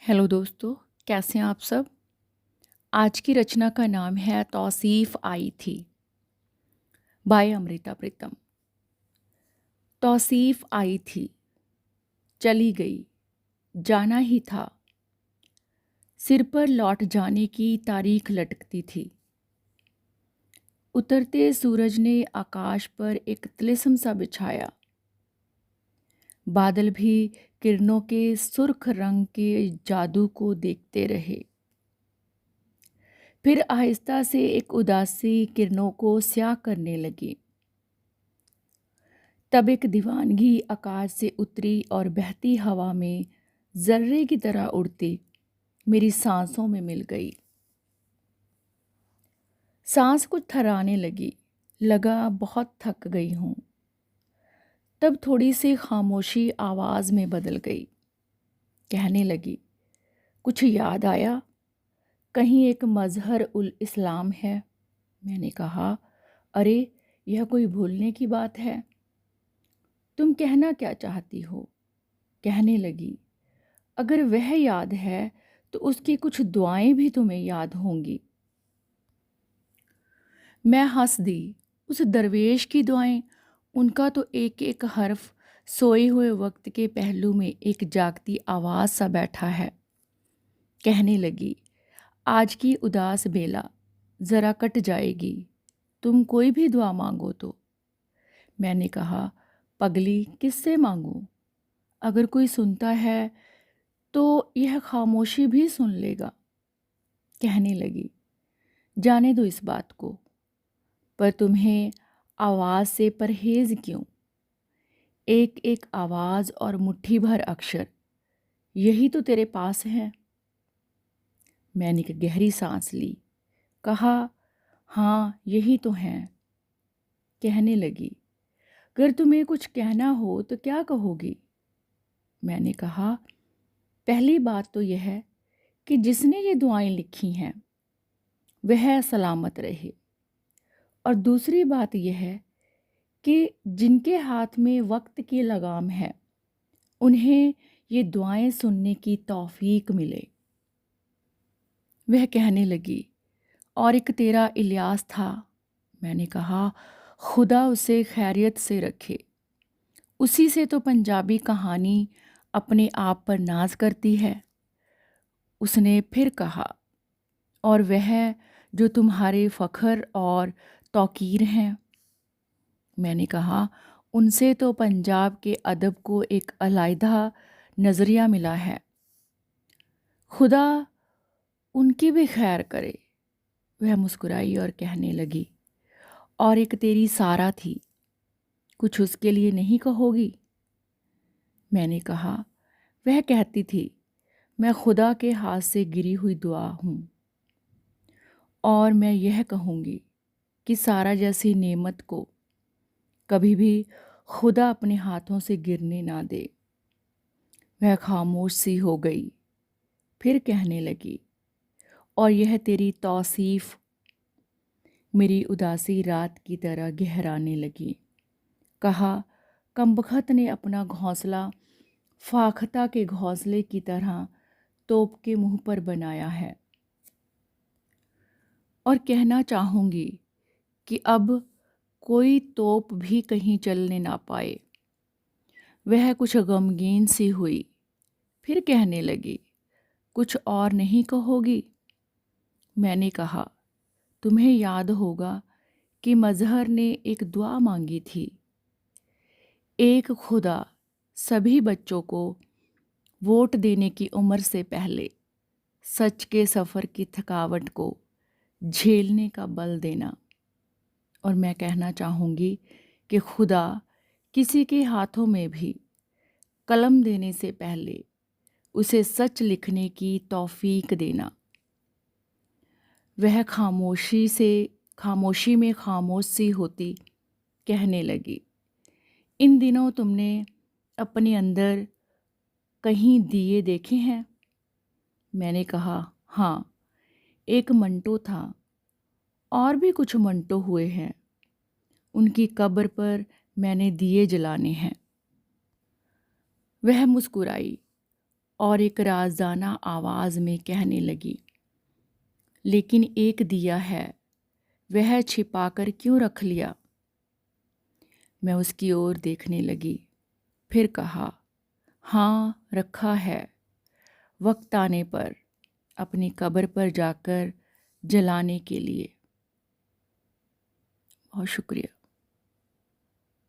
Hello दोस्तों, कैसे हैं आप सब। आज की रचना का नाम है तौसीफ़ आई थी बाय अमृता प्रीतम। तौसीफ़ आई थी, चली गई, जाना ही था। सिर पर लौट जाने की तारीख लटकती थी। उतरते सूरज ने आकाश पर एक तिलिस्म सा बिछाया। बादल भी किरणों के सुर्ख रंग के जादू को देखते रहे। फिर आहिस्ता से एक उदासी किरणों को स्याह करने लगी। तब एक दीवानगी आकाश से उतरी और बहती हवा में जर्रे की तरह उड़ती मेरी सांसों में मिल गई। सांस कुछ थराने लगी, लगा बहुत थक गई हूँ। तब थोड़ी सी खामोशी आवाज़ में बदल गई। कहने लगी, कुछ याद आया? कहीं एक मजहर उल इस्लाम है? मैंने कहा, अरे यह कोई भूलने की बात है। तुम कहना क्या चाहती हो? कहने लगी, अगर वह याद है तो उसकी कुछ दुआएं भी तुम्हें याद होंगी। मैं हंस दी। उस दरवेश की दुआएं, उनका तो एक एक हर्फ सोए हुए वक्त के पहलू में एक जागती आवाज़ सा बैठा है। कहने लगी, आज की उदास बेला ज़रा कट जाएगी, तुम कोई भी दुआ मांगो तो। मैंने कहा, पगली किससे मांगूं? अगर कोई सुनता है तो यह खामोशी भी सुन लेगा। कहने लगी, जाने दो इस बात को, पर तुम्हें आवाज़ से परहेज़ क्यों? एक एक आवाज़ और मुट्ठी भर अक्षर, यही तो तेरे पास है। मैंने एक गहरी सांस ली, कहा, हाँ यही तो हैं। कहने लगी, अगर तुम्हें कुछ कहना हो तो क्या कहोगी? मैंने कहा, पहली बात तो यह है कि जिसने ये दुआएं लिखी हैं वह सलामत रहे, और दूसरी बात यह है कि जिनके हाथ में वक्त की लगाम है उन्हें ये दुआएं सुनने की तौफीक मिले। वह कहने लगी, और एक तेरा इलियास था। मैंने कहा, खुदा उसे खैरियत से रखे, उसी से तो पंजाबी कहानी अपने आप पर नाज करती है। उसने फिर कहा, और वह जो तुम्हारे फ़ख्र और तौकीर हैं। मैंने कहा, उनसे तो पंजाब के अदब को एक अलहदा नज़रिया मिला है। खुदा उनकी भी खैर करे। वह मुस्कुराई और कहने लगी, और एक तेरी सारा थी, कुछ उसके लिए नहीं कहोगी? मैंने कहा, वह कहती थी, मैं खुदा के हाथ से गिरी हुई दुआ हूँ, और मैं यह कहूँगी कि सारा जैसी नेमत को कभी भी खुदा अपने हाथों से गिरने ना दे। वह खामोश सी हो गई, फिर कहने लगी, और यह तेरी तौसीफ़ मेरी उदासी रात की तरह गहराने लगी। कहा, कमबख्त ने अपना घोंसला फाख्ता के घोंसले की तरह तोप के मुंह पर बनाया है, और कहना चाहूँगी कि अब कोई तोप भी कहीं चलने ना पाए। वह कुछ गमगीन सी हुई, फिर कहने लगी, कुछ और नहीं कहोगी? मैंने कहा, तुम्हें याद होगा कि मजहर ने एक दुआ मांगी थी, एक खुदा सभी बच्चों को वोट देने की उम्र से पहले सच के सफ़र की थकावट को झेलने का बल देना। और मैं कहना चाहूँगी कि खुदा किसी के हाथों में भी कलम देने से पहले उसे सच लिखने की तौफीक देना। वह खामोशी में खामोश सी होती कहने लगी, इन दिनों तुमने अपने अंदर कहीं दिए देखे हैं? मैंने कहा, हाँ, एक मंटो था, और भी कुछ मंटो हुए हैं, उनकी कब्र पर मैंने दिए जलाने हैं। वह मुस्कुराई, और एक राज़ाना आवाज़ में कहने लगी, लेकिन एक दिया है, वह छिपा कर क्यों रख लिया? मैं उसकी ओर देखने लगी, फिर कहा, हाँ रखा है, वक्त आने पर अपनी कब्र पर जाकर जलाने के लिए। बहुत शुक्रिया।